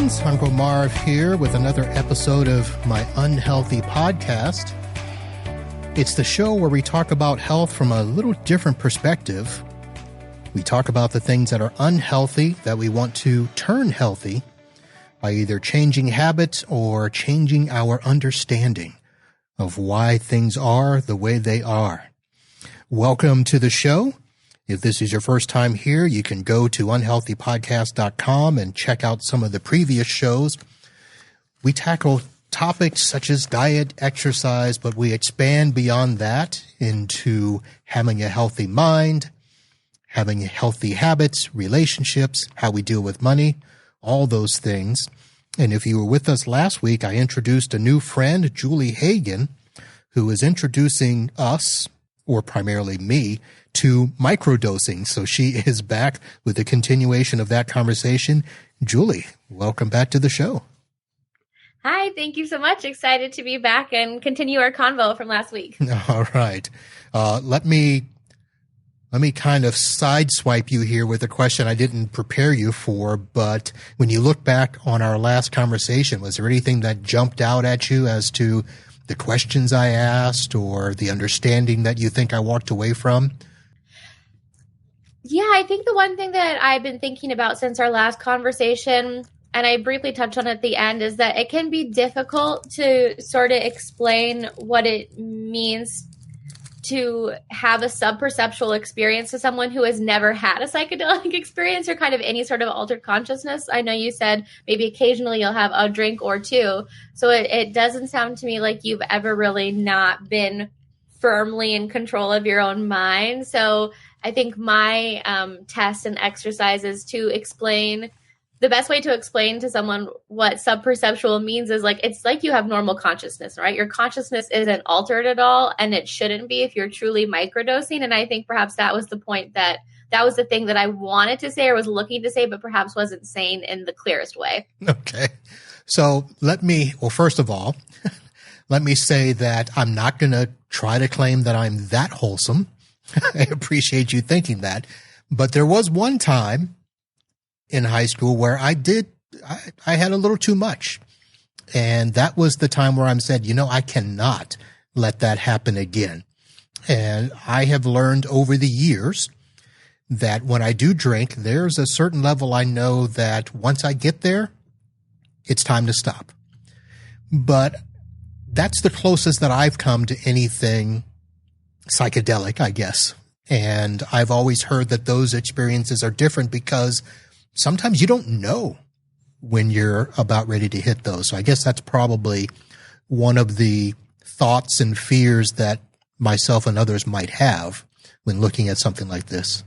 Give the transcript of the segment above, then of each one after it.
friends. Uncle Marv here with another episode of my Unhealthy podcast. It's the show where we talk about health from a little different perspective. We talk about the things that are unhealthy that we want to turn healthy by either changing habits or changing our understanding of why things are the way they are. Welcome to the show. If this is your first time here, you can go to unhealthypodcast.com and check out some of the previous shows. We tackle topics such as diet, exercise, but we expand beyond that into having a healthy mind, having healthy habits, relationships, how we deal with money, all those things. And if you were with us last week, I introduced a new friend, Julie Hagen, who is introducing us, or primarily me, to microdosing. So she is back with a continuation of that conversation. Julie, welcome back to the show. Hi, thank you so much. Excited to be back and continue our convo from last week. All right. Let me kind of sideswipe you here with a question I didn't prepare you for, but when you look back on our last conversation, was there anything that jumped out at you as to the questions I asked or the understanding that you think I walked away from? Yeah, I think the one thing that I've been thinking about since our last conversation, and I briefly touched on it at the end, is that it can be difficult to sort of explain what it means to have a sub-perceptual experience to someone who has never had a psychedelic experience or kind of any sort of altered consciousness. I know you said maybe occasionally you'll have a drink or two. So it doesn't sound to me like you've ever really not been firmly in control of your own mind. So I think my test and exercise is to explain. The best way to explain to someone what sub-perceptual means is like, it's like you have normal consciousness, right? Your consciousness isn't altered at all, and it shouldn't be if you're truly microdosing. And I think perhaps that was the point that was the thing that I wanted to say or was looking to say, but perhaps wasn't saying in the clearest way. Okay. So first of all, let me say that I'm not going to try to claim that I'm that wholesome. I appreciate you thinking that. But there was one time in high school where I had a little too much. And that was the time where I said, I cannot let that happen again. And I have learned over the years that when I do drink, there's a certain level I know that once I get there, it's time to stop. But that's the closest that I've come to anything psychedelic, I guess. And I've always heard that those experiences are different because sometimes you don't know when you're about ready to hit those. So I guess that's probably one of the thoughts and fears that myself and others might have when looking at something like this.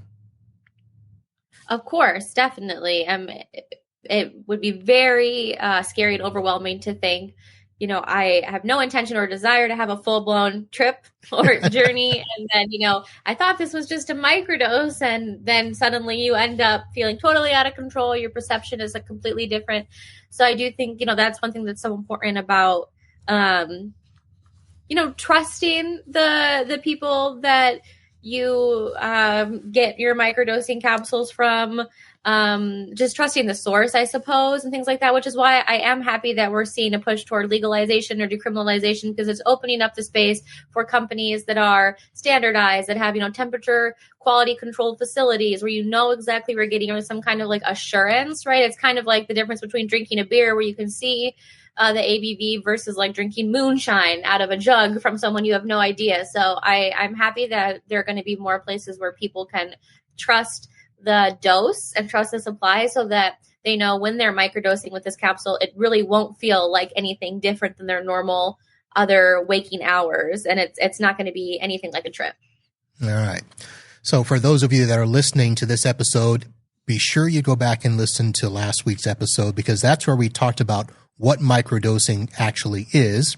Of course, definitely. It would be very scary and overwhelming to think, I have no intention or desire to have a full-blown trip or journey. And then, I thought this was just a microdose. And then suddenly you end up feeling totally out of control. Your perception is completely different. So I do think, that's one thing that's so important about, trusting the people that you get your microdosing capsules from, just trusting the source, I suppose, and things like that, which is why I am happy that we're seeing a push toward legalization or decriminalization, because it's opening up the space for companies that are standardized, that have, temperature quality controlled facilities where exactly where you're getting some kind of like assurance, right? It's kind of like the difference between drinking a beer where you can see the ABV versus like drinking moonshine out of a jug from someone you have no idea. So I'm happy that there are going to be more places where people can trust the dose and trust the supply so that they know when they're microdosing with this capsule, it really won't feel like anything different than their normal other waking hours. And it's not going to be anything like a trip. All right. So for those of you that are listening to this episode, be sure you go back and listen to last week's episode, because that's where we talked about what microdosing actually is.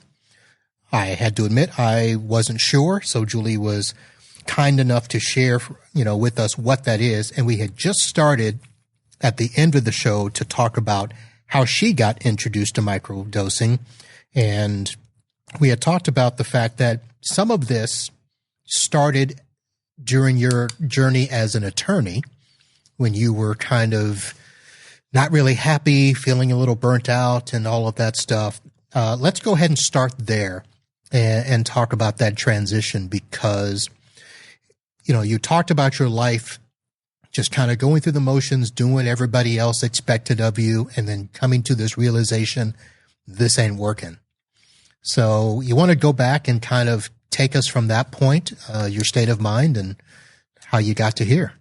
I had to admit I wasn't sure, so Julie was kind enough to share, with us what that is. And we had just started at the end of the show to talk about how she got introduced to microdosing. And we had talked about the fact that some of this started during your journey as an attorney, when you were kind of not really happy, feeling a little burnt out and all of that stuff. Let's go ahead and start there and talk about that transition because, you talked about your life just kind of going through the motions, doing what everybody else expected of you, and then coming to this realization, this ain't working. So you want to go back and kind of take us from that point, your state of mind and how you got to here.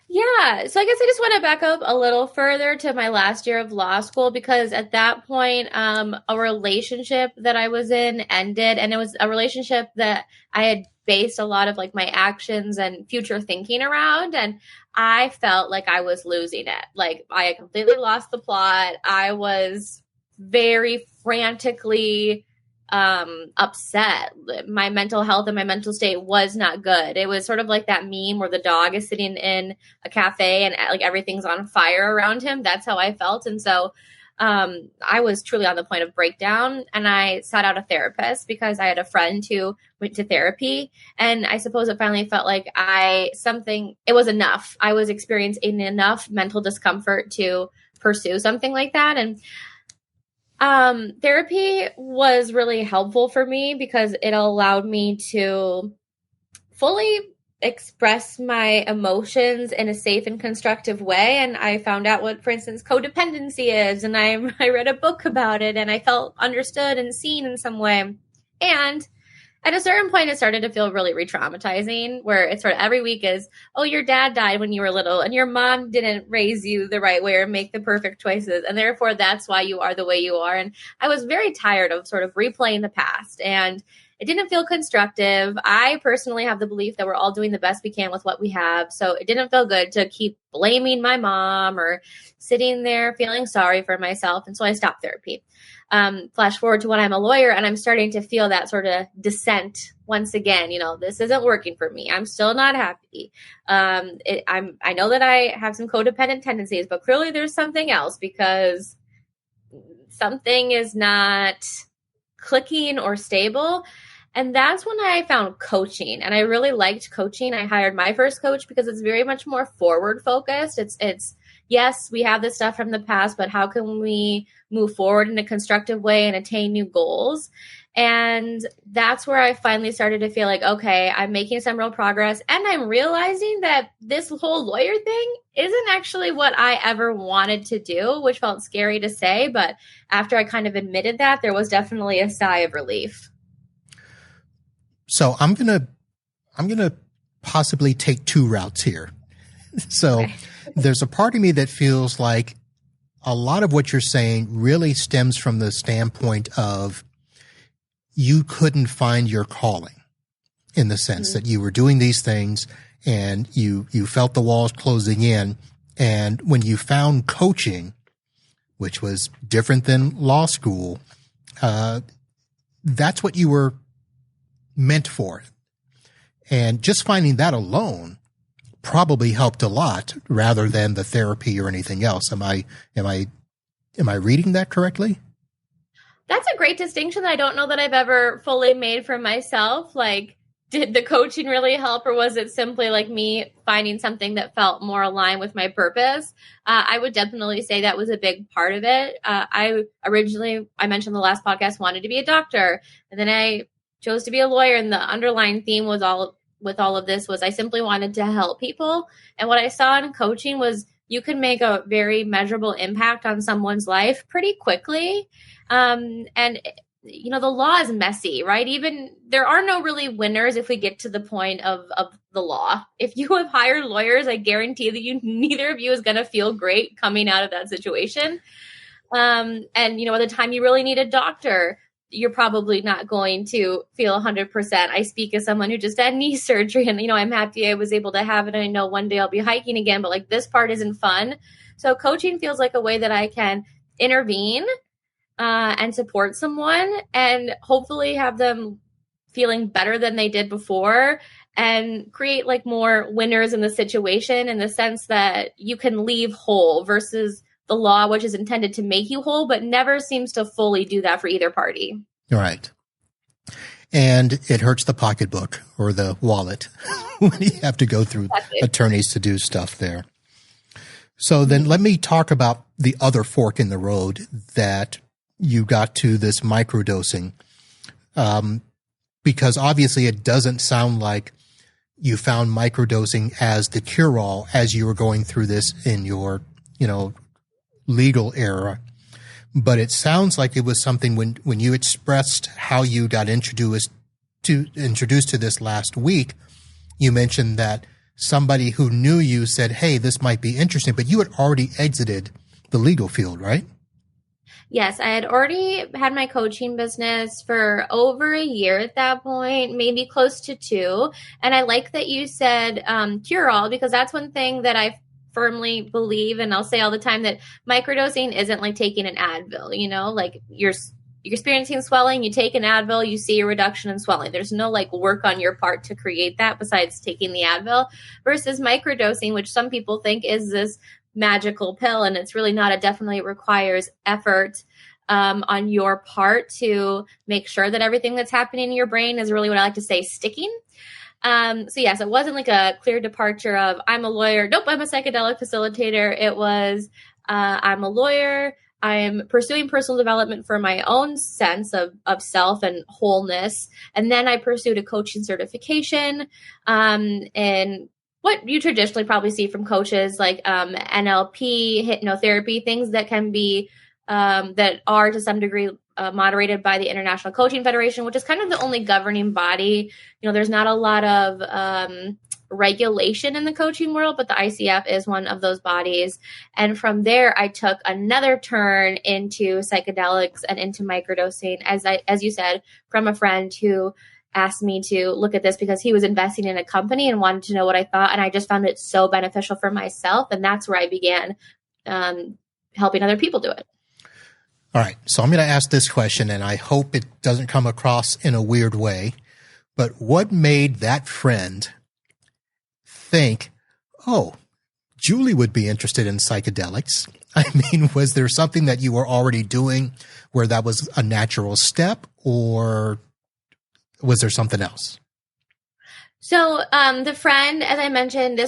Yeah. So I guess I just want to back up a little further to my last year of law school, because at that point, a relationship that I was in ended, and it was a relationship that I had based a lot of like my actions and future thinking around. And I felt like I was losing it. Like I had completely lost the plot. I was very frantically upset. My mental health and my mental state was not good. It was sort of like that meme where the dog is sitting in a cafe and like everything's on fire around him. That's how I felt. And so I was truly on the point of breakdown, and I sought out a therapist because I had a friend who went to therapy, and I suppose it finally felt like it was enough. I was experiencing enough mental discomfort to pursue something like that. And therapy was really helpful for me because it allowed me to fully express my emotions in a safe and constructive way. And I found out what, for instance, codependency is. And I read a book about it, and I felt understood and seen in some way. And at a certain point, it started to feel really re-traumatizing, where it's sort of every week is, oh, your dad died when you were little and your mom didn't raise you the right way or make the perfect choices. And therefore, that's why you are the way you are. And I was very tired of sort of replaying the past, and it didn't feel constructive. I personally have the belief that we're all doing the best we can with what we have. So it didn't feel good to keep blaming my mom or sitting there feeling sorry for myself. And so I stopped therapy. Flash forward to when I'm a lawyer, and I'm starting to feel that sort of dissent once again. This isn't working for me. I'm still not happy. I know that I have some codependent tendencies, but clearly there's something else, because something is not clicking or stable. And that's when I found coaching, and I really liked coaching. I hired my first coach because it's very much more forward focused. It's yes, we have this stuff from the past, but how can we move forward in a constructive way and attain new goals? And that's where I finally started to feel like, okay, I'm making some real progress, and I'm realizing that this whole lawyer thing isn't actually what I ever wanted to do, which felt scary to say. But after I kind of admitted that, there was definitely a sigh of relief. So I'm gonna possibly take two routes here. So okay. There's a part of me that feels like a lot of what you're saying really stems from the standpoint of you couldn't find your calling, in the sense that you were doing these things and you felt the walls closing in. And when you found coaching, which was different than law school, that's what you were meant for. And just finding that alone probably helped a lot, rather than the therapy or anything else. Am I reading that correctly? That's a great distinction that I don't know that I've ever fully made for myself. Like, did the coaching really help, or was it simply like me finding something that felt more aligned with my purpose? I would definitely say that was a big part of it. I mentioned the last podcast, wanted to be a doctor, and then I chose to be a lawyer. And the underlying theme was with all of this was I simply wanted to help people. And what I saw in coaching was you can make a very measurable impact on someone's life pretty quickly. And the law is messy, right? Even there are no really winners if we get to the point of the law. If you have hired lawyers, I guarantee that neither of you is going to feel great coming out of that situation. And by the time you really need a doctor, you're probably not going to feel 100%. I speak as someone who just had knee surgery, and, I'm happy I was able to have it. And I know one day I'll be hiking again, but like this part isn't fun. So coaching feels like a way that I can intervene and support someone, and hopefully have them feeling better than they did before, and create like more winners in the situation, in the sense that you can leave whole, versus the law, which is intended to make you whole, but never seems to fully do that for either party. Right. And it hurts the pocketbook or the wallet when you have to go through attorneys to do stuff there. So then let me talk about the other fork in the road that you got to this microdosing. Because obviously it doesn't sound like you found microdosing as the cure-all as you were going through this in your, legal era. But it sounds like it was something when you expressed how you got introduced to this last week, you mentioned that somebody who knew you said, hey, this might be interesting, but you had already exited the legal field, right? Yes, I had already had my coaching business for over a year at that point, maybe close to 2. And I like that you said cure-all, because that's one thing that I firmly believe, and I'll say all the time, that microdosing isn't like taking an Advil, like you're experiencing swelling, you take an Advil, you see a reduction in swelling. There's no like work on your part to create that besides taking the Advil, versus microdosing, which some people think is this magical pill, and it's really not. It definitely requires effort on your part to make sure that everything that's happening in your brain is really, what I like to say, sticking. So yes, it wasn't like a clear departure of I'm a lawyer. Nope, I'm a psychedelic facilitator. It was I'm a lawyer. I'm pursuing personal development for my own sense of self and wholeness. And then I pursued a coaching certification, and what you traditionally probably see from coaches, like NLP, hypnotherapy, things that can be, that are to some degree moderated by the International Coaching Federation, which is kind of the only governing body. There's not a lot of regulation in the coaching world, but the ICF is one of those bodies. And from there, I took another turn into psychedelics and into microdosing, as you said, from a friend who asked me to look at this because he was investing in a company and wanted to know what I thought. And I just found it so beneficial for myself. And that's where I began helping other people do it. All right. So I'm going to ask this question, and I hope it doesn't come across in a weird way. But what made that friend think, oh, Julie would be interested in psychedelics? I mean, was there something that you were already doing where that was a natural step, or was there something else? So the friend, as I mentioned,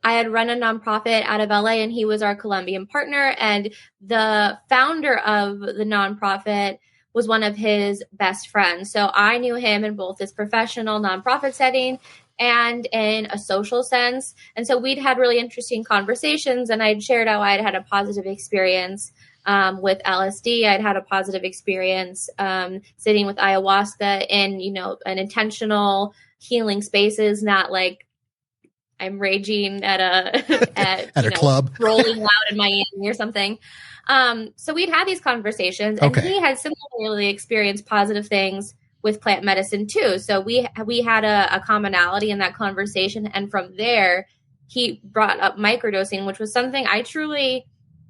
I had run a nonprofit out of LA, and he was our Colombian partner. And the founder of the nonprofit was one of his best friends. So I knew him in both this professional nonprofit setting and in a social sense. And so we'd had really interesting conversations, and I'd shared how I'd had a positive experience with LSD. I'd had a positive experience sitting with ayahuasca in, an intentional healing spaces, not like I'm raging at a club, rolling loud in Miami or something. So we'd had these conversations, and he had similarly experienced positive things with plant medicine too. So we had a commonality in that conversation. And from there, he brought up microdosing, which was something I truly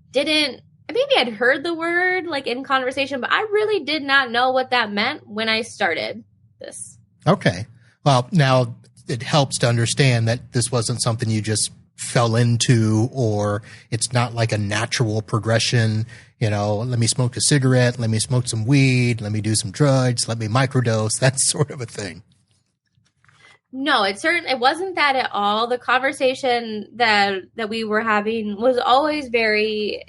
didn't, maybe I'd heard the word like in conversation, but I really did not know what that meant when I started this. Okay. Well, now it helps to understand that this wasn't something you just fell into, or it's not like a natural progression. Let me smoke a cigarette, let me smoke some weed, let me do some drugs, let me microdose, that sort of a thing. No, it wasn't that at all. The conversation that we were having was always very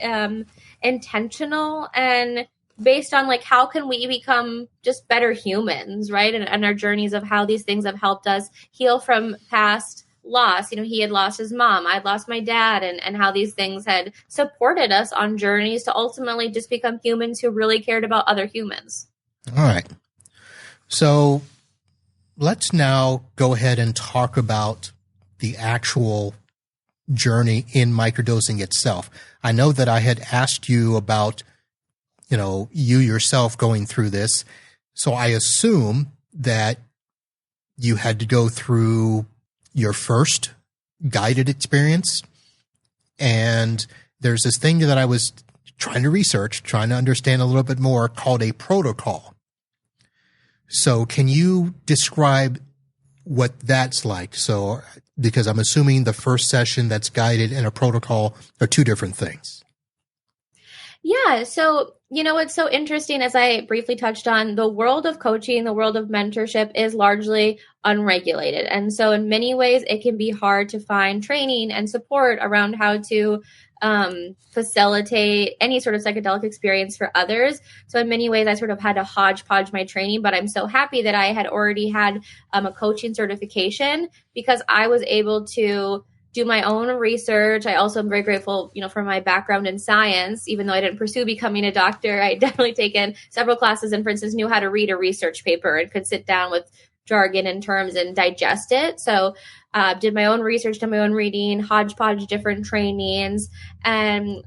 intentional and based on like, how can we become just better humans, right? And our journeys of how these things have helped us heal from past loss. He had lost his mom, I'd lost my dad, and how these things had supported us on journeys to ultimately just become humans who really cared about other humans. All right. So let's now go ahead and talk about the actual journey in microdosing itself. I know that I had asked you about, you yourself going through this. So I assume that you had to go through your first guided experience. And there's this thing that I was trying to research, trying to understand a little bit more, called a protocol. So can you describe what that's like? So, because I'm assuming the first session that's guided and a protocol are two different things. Yeah. So, It's so interesting, as I briefly touched on, the world of coaching, the world of mentorship is largely unregulated. And so in many ways, it can be hard to find training and support around how to facilitate any sort of psychedelic experience for others. So in many ways, I sort of had to hodgepodge my training, but I'm so happy that I had already had a coaching certification because I was able to do my own research. I also am very grateful, for my background in science. Even though I didn't pursue becoming a doctor, I definitely taken several classes and, for instance, knew how to read a research paper and could sit down with jargon and terms and digest it. So did my own research, did my own reading, hodgepodge different trainings, and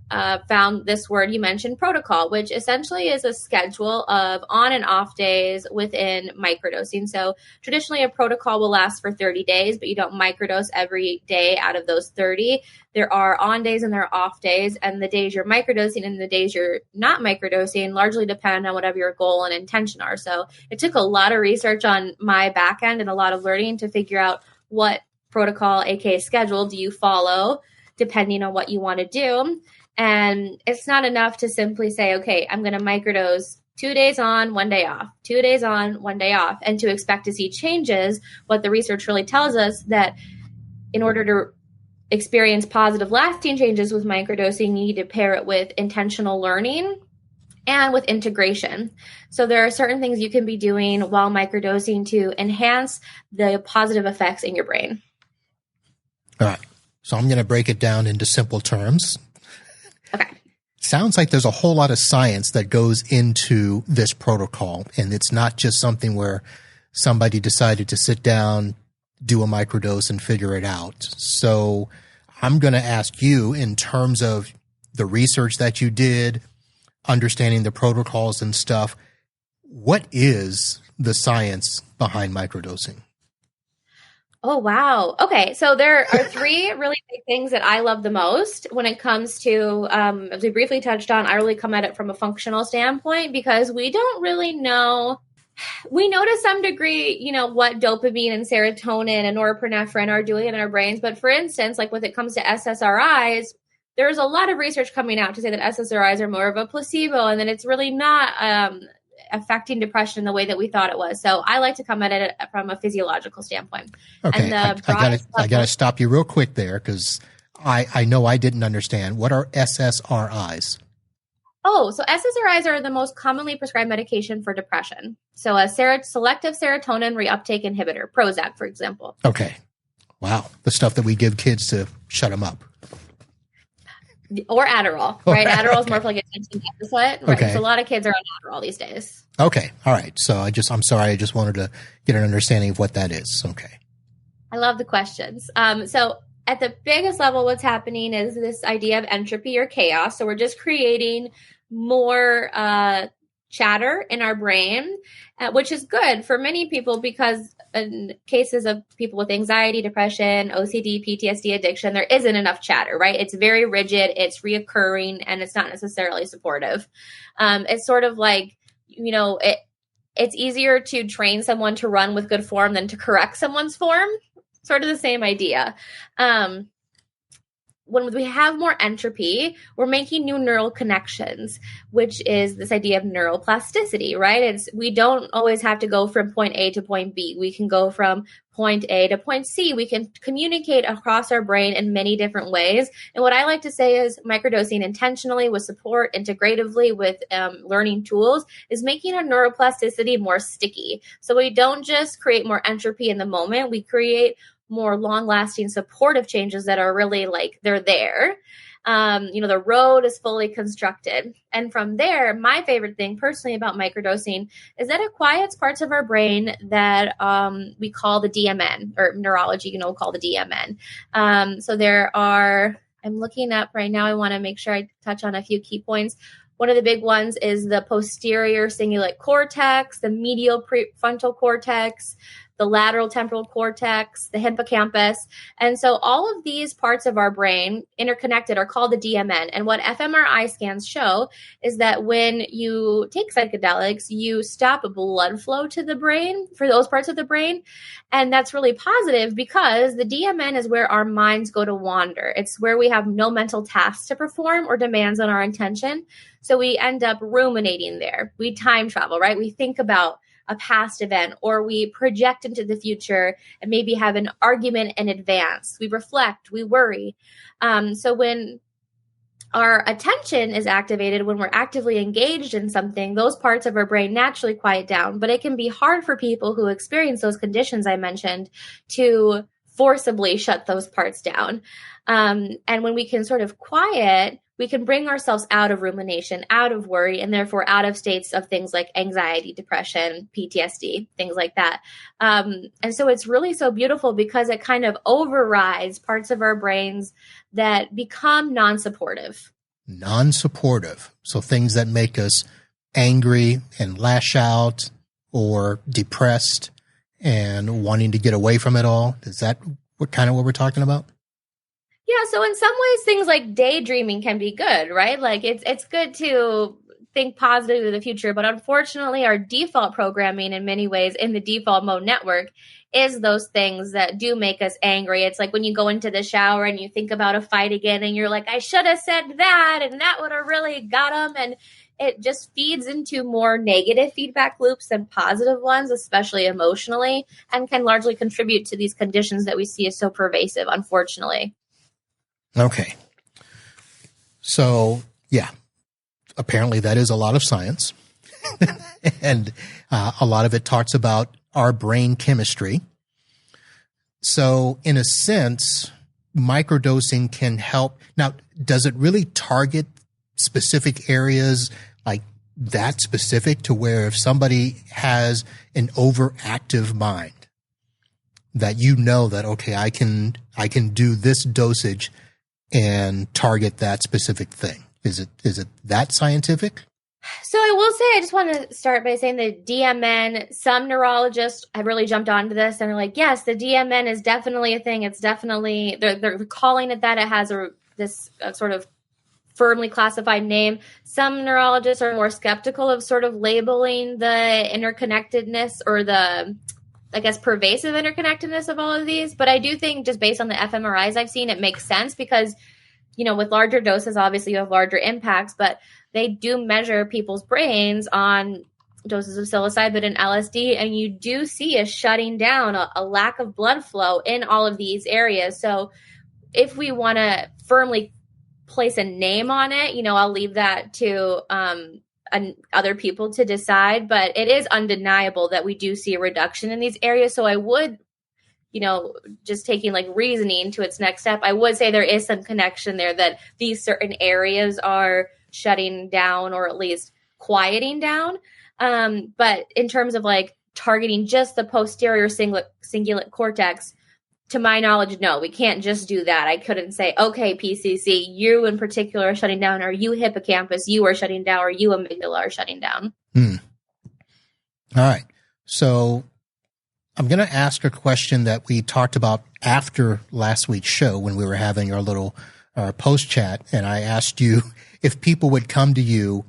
found this word you mentioned, protocol, which essentially is a schedule of on and off days within microdosing. So traditionally a protocol will last for 30 days, but you don't microdose every day out of those 30. There are on days and there are off days, and the days you're microdosing and the days you're not microdosing largely depend on whatever your goal and intention are. So it took a lot of research on my back end and a lot of learning to figure out what protocol, aka schedule, do you follow depending on what you want to do. And it's not enough to simply say, okay, I'm going to microdose 2 days on, 1 day off, 2 days on, 1 day off, and to expect to see changes. What the research really tells us that in order to experience positive lasting changes with microdosing, you need to pair it with intentional learning and with integration. So there are certain things you can be doing while microdosing to enhance the positive effects in your brain. All right. So I'm going to break it down into simple terms. Okay. Sounds like there's a whole lot of science that goes into this protocol, and it's not just something where somebody decided to sit down, do a microdose, and figure it out. So I'm going to ask you, in terms of the research that you did, understanding the protocols and stuff, what is the science behind microdosing? Oh, wow. Okay. So there are three really big things that I love the most when it comes to, as we briefly touched on, I really come at it from a functional standpoint because we don't really know. We know to some degree, what dopamine and serotonin and norepinephrine are doing in our brains. But for instance, like when it comes to SSRIs, there's a lot of research coming out to say that SSRIs are more of a placebo and that it's really not affecting depression in the way that we thought it was. So I like to come at it from a physiological standpoint. Okay, and I got to stop you real quick there because I know I didn't understand. What are SSRIs? Oh, so SSRIs are the most commonly prescribed medication for depression. So a selective serotonin reuptake inhibitor, Prozac, for example. Okay. Wow. The stuff that we give kids to shut them up. Or Adderall, right? Adderall is more for like attention deficit. Right? Okay. So a lot of kids are on Adderall these days. Okay. All right. So I'm sorry. I just wanted to get an understanding of what that is. Okay. I love the questions. So at the biggest level, what's happening is this idea of entropy or chaos. So we're just creating more chatter in our brain, which is good for many people because in cases of people with anxiety, depression, OCD, PTSD, addiction, there isn't enough chatter, right? It's very rigid, it's reoccurring, and it's not necessarily supportive. It's sort of like, it's easier to train someone to run with good form than to correct someone's form. Sort of the same idea. When we have more entropy, we're making new neural connections, which is this idea of neuroplasticity, right? We don't always have to go from point A to point B. We can go from point A to point C. We can communicate across our brain in many different ways. And what I like to say is microdosing intentionally with support, integratively with learning tools is making our neuroplasticity more sticky. So we don't just create more entropy in the moment, we create more long-lasting supportive changes that are really like they're there. The road is fully constructed. And from there, my favorite thing personally about microdosing is that it quiets parts of our brain that we call the DMN, or neurology, call the DMN. So there are, I'm looking up right now, I want to make sure I touch on a few key points. One of the big ones is the posterior cingulate cortex, the medial prefrontal cortex, the lateral temporal cortex, the hippocampus. And so all of these parts of our brain interconnected are called the DMN. And what fMRI scans show is that when you take psychedelics, you stop blood flow to the brain for those parts of the brain. And that's really positive because the DMN is where our minds go to wander. It's where we have no mental tasks to perform or demands on our attention. So we end up ruminating there. We time travel, right? We think about a past event, or we project into the future and maybe have an argument in advance. We reflect, we worry. So when our attention is activated, when we're actively engaged in something, those parts of our brain naturally quiet down. But it can be hard for people who experience those conditions I mentioned to forcibly shut those parts down. And when we can sort of quiet, we can bring ourselves out of rumination, out of worry, and therefore out of states of things like anxiety, depression, PTSD, things like that. And so it's really so beautiful because it kind of overrides parts of our brains that become non-supportive. Non-supportive. So things that make us angry and lash out or depressed and wanting to get away from it all. Is that what we're talking about? Yeah, so in some ways, things like daydreaming can be good, right? Like it's good to think positively of the future, but unfortunately, our default programming in many ways in the default mode network is those things that do make us angry. It's like when you go into the shower and you think about a fight again and you're like, I should have said that and that would have really got them. And it just feeds into more negative feedback loops than positive ones, especially emotionally, and can largely contribute to these conditions that we see as so pervasive, unfortunately. Okay. So, yeah, apparently that is a lot of science. And a lot of it talks about our brain chemistry. So, in a sense, microdosing can help. Now, does it really target specific areas like that specific to where if somebody has an overactive mind that you know that, okay, I can do this dosage and target that specific thing? Is it that scientific? So I will say, I just want to start by saying the DMN, some neurologists have really jumped onto this and are like, yes, the DMN is definitely a thing. It's definitely, they're calling it that. It has this sort of firmly classified name. Some neurologists are more skeptical of sort of labeling the interconnectedness or the, I guess, pervasive interconnectedness of all of these. But I do think just based on the fMRIs I've seen, it makes sense because, with larger doses, obviously you have larger impacts, but they do measure people's brains on doses of psilocybin and LSD, and you do see a shutting down, a lack of blood flow in all of these areas. So if we want to firmly place a name on it, I'll leave that to other people to decide, but it is undeniable that we do see a reduction in these areas. So I would, just taking like reasoning to its next step, I would say there is some connection there that these certain areas are shutting down or at least quieting down. But in terms of like targeting just the posterior cingulate cortex, to my knowledge, no, we can't just do that. I couldn't say, okay, PCC, you in particular are shutting down, or you hippocampus, you are shutting down, or you amygdala are shutting down. All right. So I'm going to ask a question that we talked about after last week's show when we were having our little post chat. And I asked you if people would come to you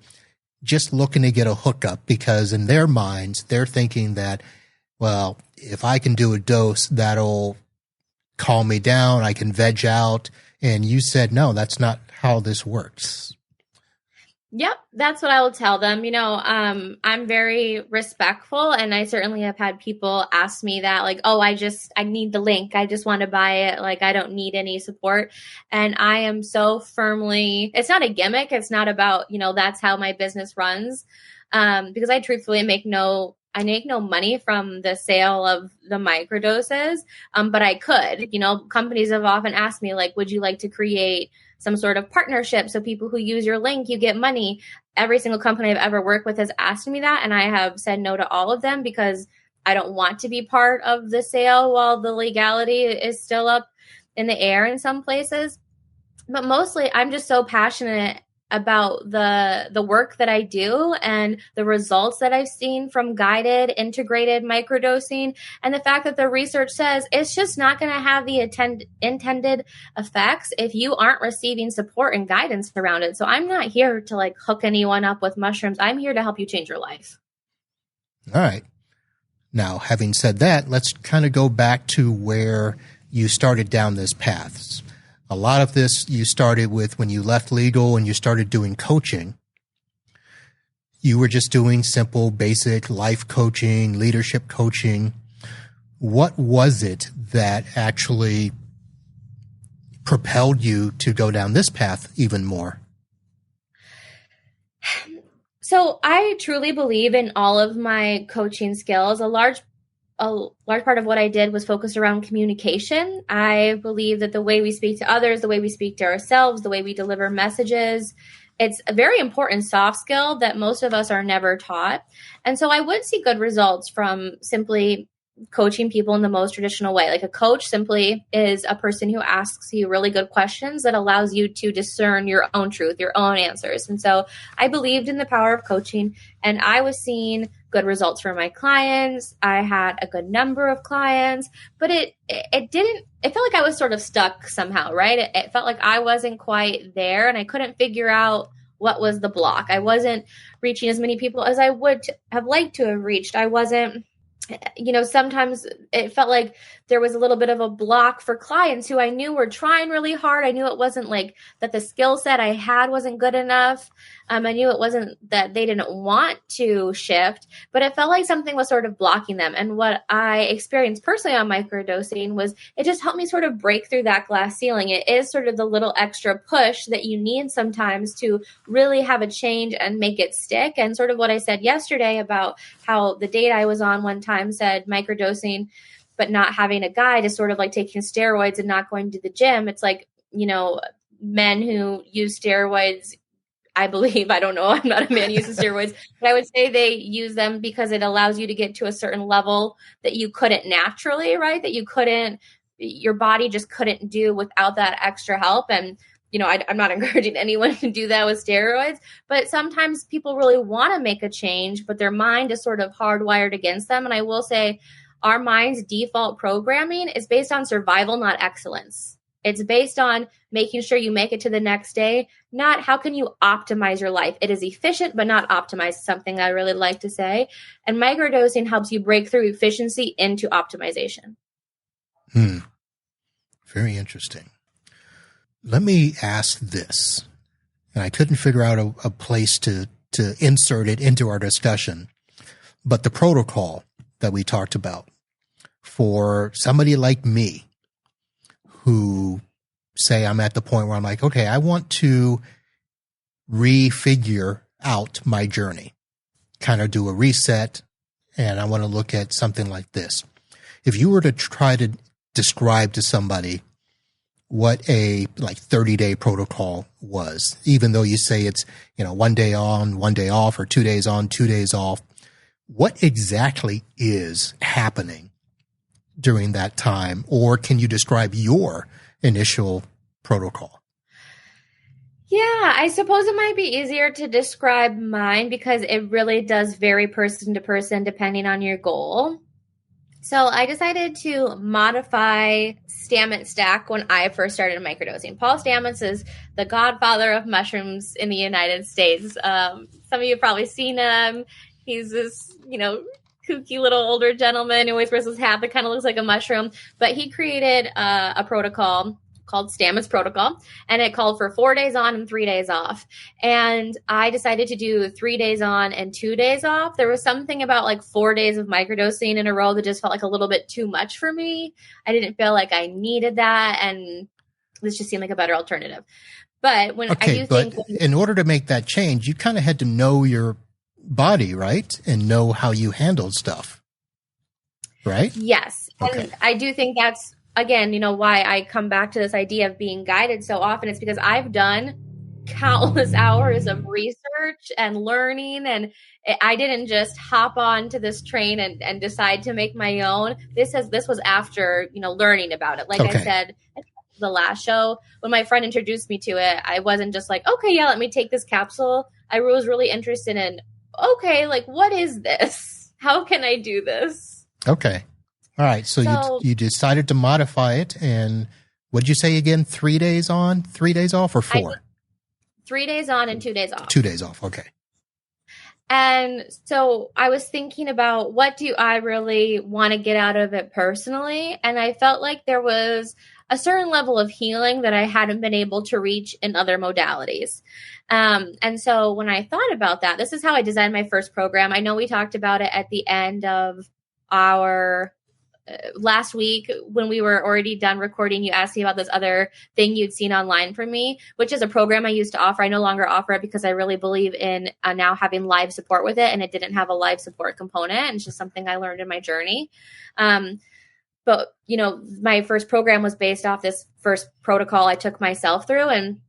just looking to get a hookup, because in their minds, they're thinking that, well, if I can do a dose, that'll calm me down, I can veg out. And you said, no, that's not how this works. Yep, that's what I will tell them. I'm very respectful, and I certainly have had people ask me that, like, oh, I need the link. I just want to buy it. Like, I don't need any support. And I am so firmly, it's not a gimmick. It's not about, that's how my business runs. Because I truthfully make no money from the sale of the microdoses. But I could, companies have often asked me, like, would you like to create some sort of partnership? So people who use your link, you get money. Every single company I've ever worked with has asked me that. And I have said no to all of them because I don't want to be part of the sale while the legality is still up in the air in some places. But mostly I'm just so passionate about the work that I do and the results that I've seen from guided integrated microdosing, and the fact that the research says it's just not going to have the intended effects if you aren't receiving support and guidance around it. So I'm not here to like hook anyone up with mushrooms. I'm here to help you change your life. All right. Now, having said that, let's kind of go back to where you started down this path. A lot of this you started with when you left legal and you started doing coaching. You were just doing simple, basic life coaching, leadership coaching. What was it that actually propelled you to go down this path even more? So I truly believe in all of my coaching skills. A large part of what I did was focused around communication. I believe that the way we speak to others, the way we speak to ourselves, the way we deliver messages, it's a very important soft skill that most of us are never taught. And so I would see good results from simply coaching people in the most traditional way. Like a coach simply is a person who asks you really good questions that allows you to discern your own truth, your own answers. And so I believed in the power of coaching, and I was seeing good results for my clients. I had a good number of clients, but it felt like I was sort of stuck somehow, right? It felt like I wasn't quite there and I couldn't figure out what was the block. I wasn't reaching as many people as I would have liked to have reached. I wasn't, sometimes it felt like there was a little bit of a block for clients who I knew were trying really hard. I knew it wasn't like that the skill set I had wasn't good enough. I knew it wasn't that they didn't want to shift, but it felt like something was sort of blocking them. And what I experienced personally on microdosing was it just helped me sort of break through that glass ceiling. It is sort of the little extra push that you need sometimes to really have a change and make it stick. And sort of what I said yesterday about how the date I was on one time said microdosing, but not having a guide is sort of like taking steroids and not going to the gym. It's like, men who use steroids, I believe, I don't know, I'm not a man who uses steroids, but I would say they use them because it allows you to get to a certain level that you couldn't naturally, right? That your body just couldn't do without that extra help. And, I'm not encouraging anyone to do that with steroids, but sometimes people really want to make a change, but their mind is sort of hardwired against them. And I will say our mind's default programming is based on survival, not excellence. It's based on making sure you make it to the next day, not how can you optimize your life. It is efficient, but not optimized, something I really like to say. And microdosing helps you break through efficiency into optimization. Very interesting. Let me ask this, and I couldn't figure out a place to insert it into our discussion, but the protocol that we talked about for somebody like me, who say I'm at the point where I'm like, okay, I want to refigure out my journey, kind of do a reset, and I want to look at something like this. If you were to try to describe to somebody what a 30-day protocol was, even though you say it's, 1 day on, 1 day off, or 2 days on, 2 days off, what exactly is happening during that time? Or can you describe your initial protocol? Yeah, I suppose it might be easier to describe mine because it really does vary person to person depending on your goal. So I decided to modify Stamets stack when I first started microdosing. Paul Stamets is the godfather of mushrooms in the United States. Some of you have probably seen him. He's this, kooky little older gentleman who always wears his hat that kind of looks like a mushroom. But he created a protocol called Stamets Protocol, and it called for 4 days on and 3 days off. And I decided to do 3 days on and 2 days off. There was something about 4 days of microdosing in a row that just felt like a little bit too much for me. I didn't feel like I needed that, and this just seemed like a better alternative. But in order to make that change, you kind of had to know your body, right? And know how you handled stuff, right? Yes. Okay. And I do think that's, again, why I come back to this idea of being guided so often. It's because I've done countless hours of research and learning, and I didn't just hop on to this train and decide to make my own. This was after, learning about it. Like I said, the last show, when my friend introduced me to it, I wasn't just like, okay, yeah, let me take this capsule. I was really interested in, okay, like, what is this? How can I do this? Okay. All right. So you decided to modify it. And what did you say again? 3 days on, 3 days off, or 4? 3 days on and 2 days off. 2 days off. Okay. And so I was thinking about, what do I really want to get out of it personally? And I felt like there was a certain level of healing that I hadn't been able to reach in other modalities. And so when I thought about that, this is how I designed my first program. I know we talked about it at the end of our last week when we were already done recording. You asked me about this other thing you'd seen online from me, which is a program I used to offer. I no longer offer it because I really believe in now having live support with it, and it didn't have a live support component. And it's just something I learned in my journey. But, you know, my first program was based off this first protocol I took myself through, and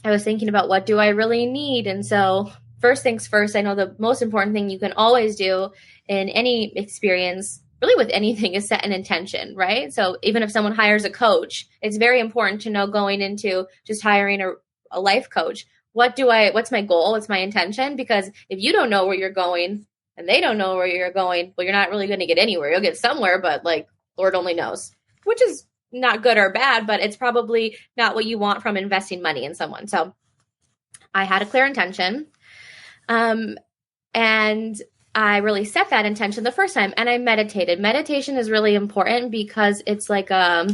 I was thinking about, what do I really need? And so first things first, I know the most important thing you can always do in any experience, really with anything, is set an intention, right? So even if someone hires a coach, it's very important to know going into just hiring a life coach, what's my goal? What's my intention? Because if you don't know where you're going and they don't know where you're going, well, you're not really going to get anywhere. You'll get somewhere, but like, Lord only knows, which is not good or bad, but it's probably not what you want from investing money in someone. So I had a clear intention. And I really set that intention the first time, and I meditated. Meditation is really important because it's like a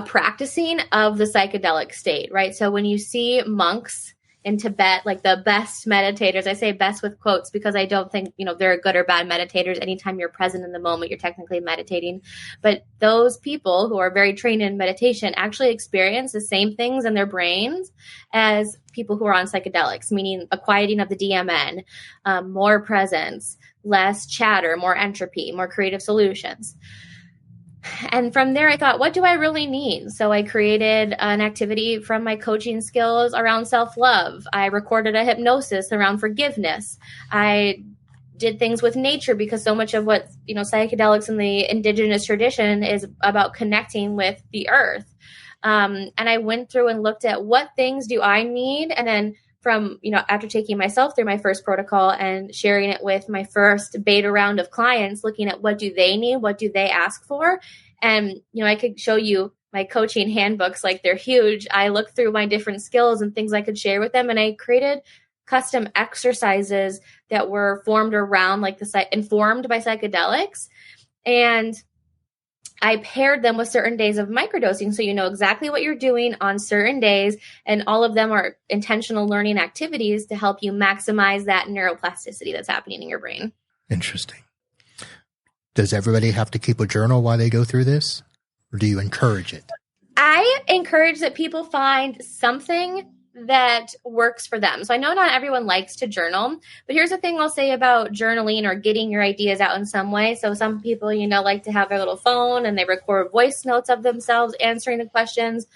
practicing of the psychedelic state, right? So when you see monks in Tibet, like the best meditators, I say best with quotes because I don't think, you know, they're good or bad meditators. Anytime you're present in the moment, you're technically meditating. But those people who are very trained in meditation actually experience the same things in their brains as people who are on psychedelics, meaning a quieting of the DMN, more presence, less chatter, more entropy, more creative solutions. And from there, I thought, what do I really need? So I created an activity from my coaching skills around self-love. I recorded a hypnosis around forgiveness. I did things with nature because so much of what, you know, psychedelics in the indigenous tradition is about connecting with the earth. And I went through and looked at what things do I need? And then from, you know, after taking myself through my first protocol and sharing it with my first beta round of clients, looking at what do they need? What do they ask for? And, you know, I could show you my coaching handbooks, like they're huge. I looked through my different skills and things I could share with them. And I created custom exercises that were formed around like informed by psychedelics. And I paired them with certain days of microdosing. So you know exactly what you're doing on certain days. And all of them are intentional learning activities to help you maximize that neuroplasticity that's happening in your brain. Interesting. Does everybody have to keep a journal while they go through this? Or do you encourage it? I encourage that people find something that works for them. So I know not everyone likes to journal, but here's the thing I'll say about journaling or getting your ideas out in some way. So some people, you know, like to have their little phone and they record voice notes of themselves answering the questions.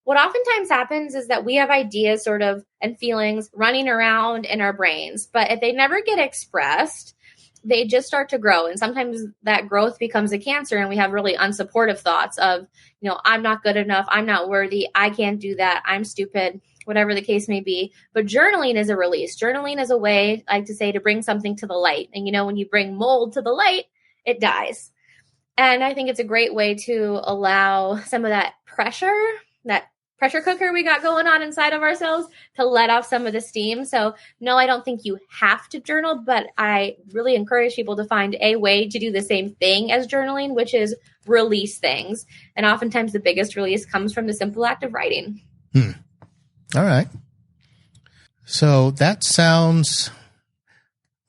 What oftentimes happens is that we have ideas sort of and feelings running around in our brains, but if they never get expressed, they just start to grow. And sometimes that growth becomes a cancer and we have really unsupportive thoughts of, you know, I'm not good enough. I'm not worthy. I can't do that. I'm stupid, whatever the case may be. But journaling is a release. Journaling is a way, I like to say, to bring something to the light. And, you know, when you bring mold to the light, it dies. And I think it's a great way to allow some of that pressure cooker we got going on inside of ourselves to let off some of the steam. So no, I don't think you have to journal, but I really encourage people to find a way to do the same thing as journaling, which is release things. And oftentimes the biggest release comes from the simple act of writing. All right. So that sounds,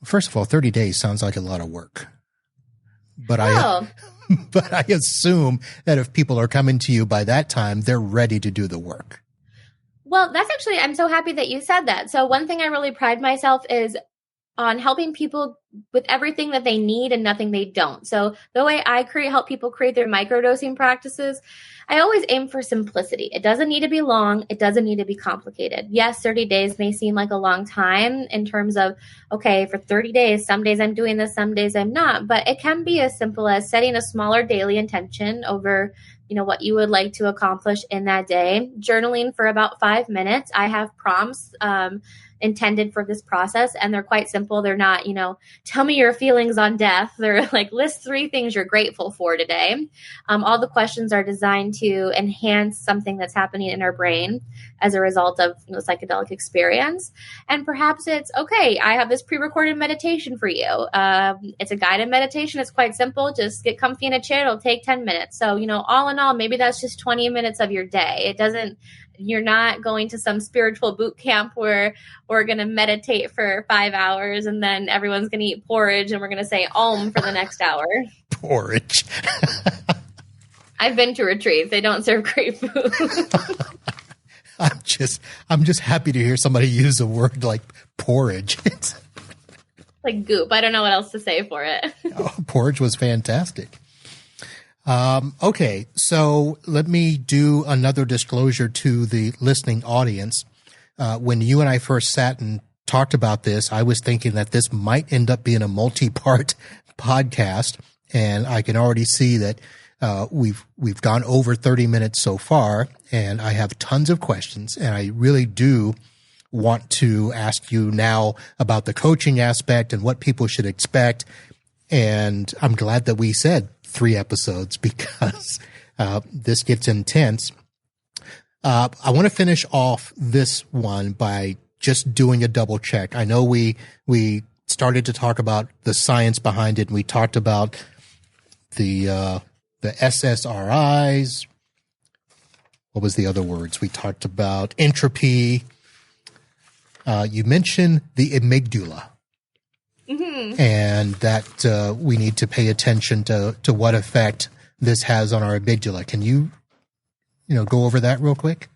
first of all, 30 days sounds like a lot of work. But But I assume that if people are coming to you by that time, they're ready to do the work. Well, that's actually, I'm so happy that you said that. So one thing I really pride myself is on helping people with everything that they need and nothing they don't. So the way I help people create their microdosing practices, I always aim for simplicity. It doesn't need to be long. It doesn't need to be complicated. Yes, 30 days may seem like a long time in terms of, okay, for 30 days, some days I'm doing this, some days I'm not, but it can be as simple as setting a smaller daily intention over what you would like to accomplish in that day. Journaling for about 5 minutes. I have prompts intended for this process, and they're quite simple. They're not, tell me your feelings on death. They're like, list 3 things you're grateful for today. All the questions are designed to enhance something that's happening in our brain as a result of psychedelic experience. And perhaps it's, okay, I have this pre-recorded meditation for you. It's a guided meditation. It's quite simple. Just get comfy in a chair. It'll take 10 minutes. So, all in all, maybe that's just 20 minutes of your day. You're not going to some spiritual boot camp where we're going to meditate for 5 hours and then everyone's going to eat porridge and we're going to say Om for the next hour. Porridge. I've been to retreats. They don't serve great food. I'm just happy to hear somebody use a word like porridge. It's like goop. I don't know what else to say for it. Porridge was fantastic. Okay, so let me do another disclosure to the listening audience. When you and I first sat and talked about this, I was thinking that this might end up being a multi-part podcast, and I can already see that we've gone over 30 minutes so far, and I have tons of questions, and I really do want to ask you now about the coaching aspect and what people should expect. And I'm glad that we said 3 episodes because this gets intense. I want to finish off this one by just doing a double check. I know we started to talk about the science behind it, and we talked about the SSRIs. What was the other words? We talked about entropy. You mentioned the amygdala. Mm-hmm. And that we need to pay attention to what effect this has on our amygdala. Can you go over that real quick?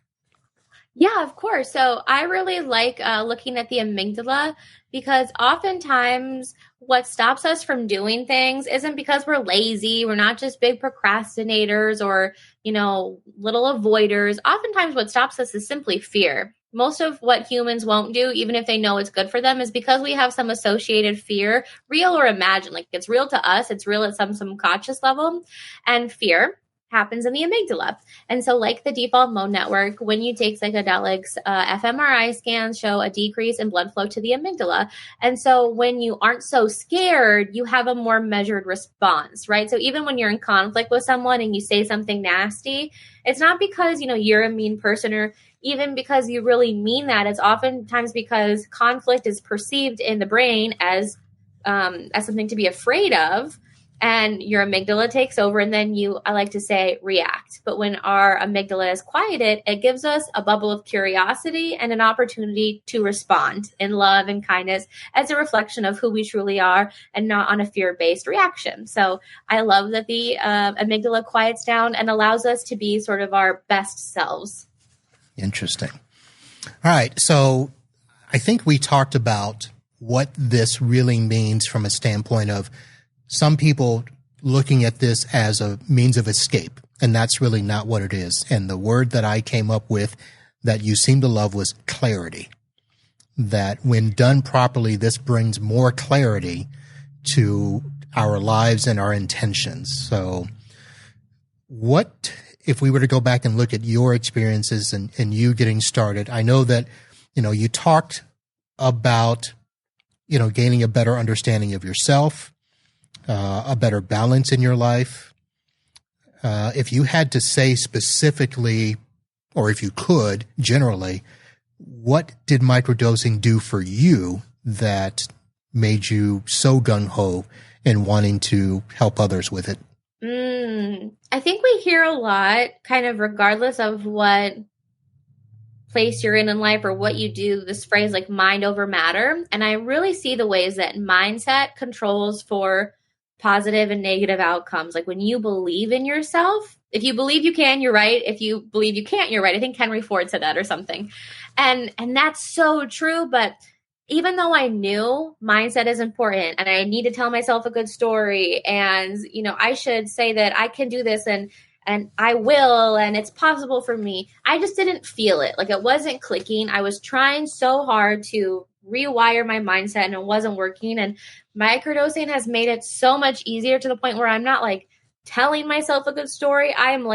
Yeah, of course. So I really like looking at the amygdala because oftentimes what stops us from doing things isn't because we're lazy. We're not just big procrastinators or, little avoiders. Oftentimes what stops us is simply fear. Most of what humans won't do, even if they know it's good for them, is because we have some associated fear, real or imagined. Like it's real to us, it's real at some subconscious level. And fear happens in the amygdala. And so like the default mode network, when you take psychedelics, fMRI scans show a decrease in blood flow to the amygdala. And so when you aren't so scared, you have a more measured response, right? So even when you're in conflict with someone and you say something nasty, it's not because, you're a mean person or even because you really mean that. It's oftentimes because conflict is perceived in the brain as something to be afraid of. And your amygdala takes over, and then I like to say, react. But when our amygdala is quieted, it gives us a bubble of curiosity and an opportunity to respond in love and kindness as a reflection of who we truly are and not on a fear-based reaction. So I love that the amygdala quiets down and allows us to be sort of our best selves. Interesting. All right. So I think we talked about what this really means from a standpoint of some people looking at this as a means of escape, and that's really not what it is. And the word that I came up with that you seem to love was clarity. That when done properly, this brings more clarity to our lives and our intentions. So what, if we were to go back and look at your experiences and you getting started, I know that, you talked about, gaining a better understanding of yourself, a better balance in your life. If you had to say specifically, or if you could generally, what did microdosing do for you that made you so gung-ho in wanting to help others with it? I think we hear a lot, kind of regardless of what place you're in life or what you do, this phrase like mind over matter. And I really see the ways that mindset controls for positive and negative outcomes. Like when you believe in yourself, if you believe you can, you're right. If you believe you can't, you're right. I think Henry Ford said that or something. And that's so true. But even though I knew mindset is important and I need to tell myself a good story and, I should say that I can do this and I will, and it's possible for me, I just didn't feel it. Like, it wasn't clicking. I was trying so hard to rewire my mindset and it wasn't working. And microdosing has made it so much easier to the point where I'm not like telling myself a good story. I'm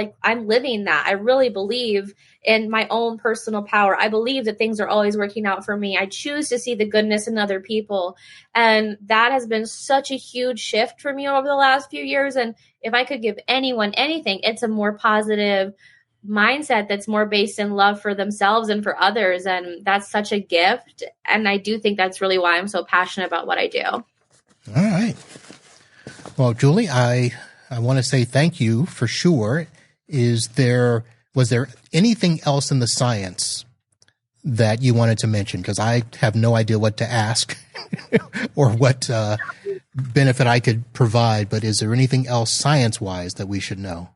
living that. I really believe in my own personal power. I believe that things are always working out for me. I choose to see the goodness in other people. And that has been such a huge shift for me over the last few years. And if I could give anyone anything, it's a more positive mindset that's more based in love for themselves and for others. And that's such a gift. And I do think that's really why I'm so passionate about what I do. All right. Well, Julie, I want to say thank you for sure. Was there anything else in the science that you wanted to mention? Because I have no idea what to ask or what benefit I could provide, but is there anything else science-wise that we should know?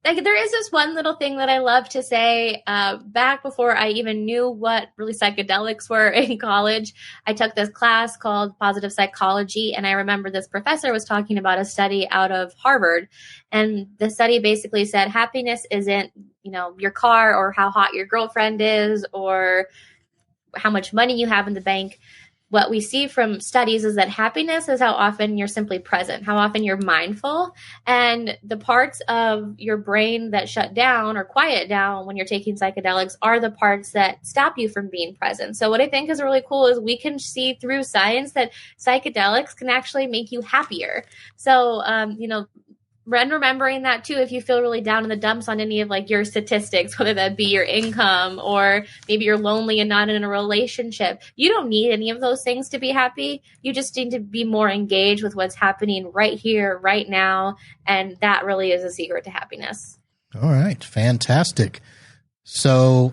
Like, there is this one little thing that I love to say. Back before I even knew what really psychedelics were in college, I took this class called positive psychology. And I remember this professor was talking about a study out of Harvard. And the study basically said happiness isn't, your car or how hot your girlfriend is or how much money you have in the bank. What we see from studies is that happiness is how often you're simply present, how often you're mindful, and the parts of your brain that shut down or quiet down when you're taking psychedelics are the parts that stop you from being present. So what I think is really cool is we can see through science that psychedelics can actually make you happier. So, and remembering that too, if you feel really down in the dumps on any of like your statistics, whether that be your income or maybe you're lonely and not in a relationship, you don't need any of those things to be happy. You just need to be more engaged with what's happening right here, right now. And that really is a secret to happiness. All right. Fantastic. So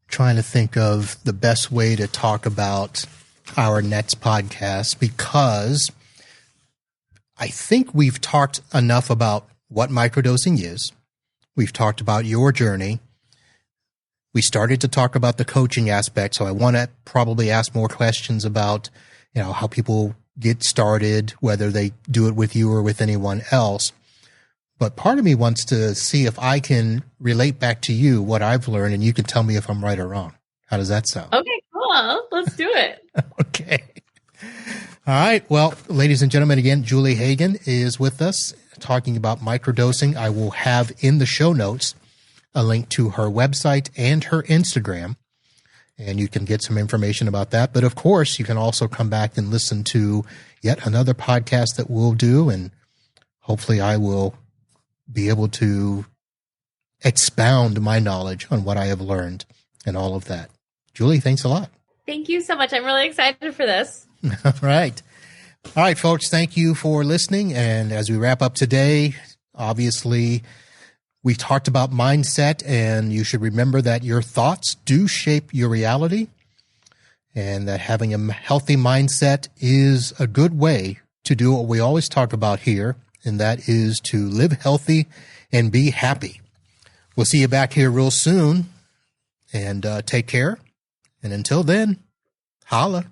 trying to think of the best way to talk about our next podcast, because I think we've talked enough about what microdosing is. We've talked about your journey. We started to talk about the coaching aspect, so I want to probably ask more questions about, how people get started, whether they do it with you or with anyone else. But part of me wants to see if I can relate back to you what I've learned, and you can tell me if I'm right or wrong. How does that sound? Okay, cool. Let's do it. Okay. All right. Well, ladies and gentlemen, again, Julie Hagen is with us talking about microdosing. I will have in the show notes a link to her website and her Instagram, and you can get some information about that. But of course, you can also come back and listen to yet another podcast that we'll do, and hopefully I will be able to expound my knowledge on what I have learned and all of that. Julie, thanks a lot. Thank you so much. I'm really excited for this. All right. All right, folks, thank you for listening. And as we wrap up today, obviously, we talked about mindset, and you should remember that your thoughts do shape your reality, and that having a healthy mindset is a good way to do what we always talk about here, and that is to live healthy and be happy. We'll see you back here real soon, and take care. And until then, holla.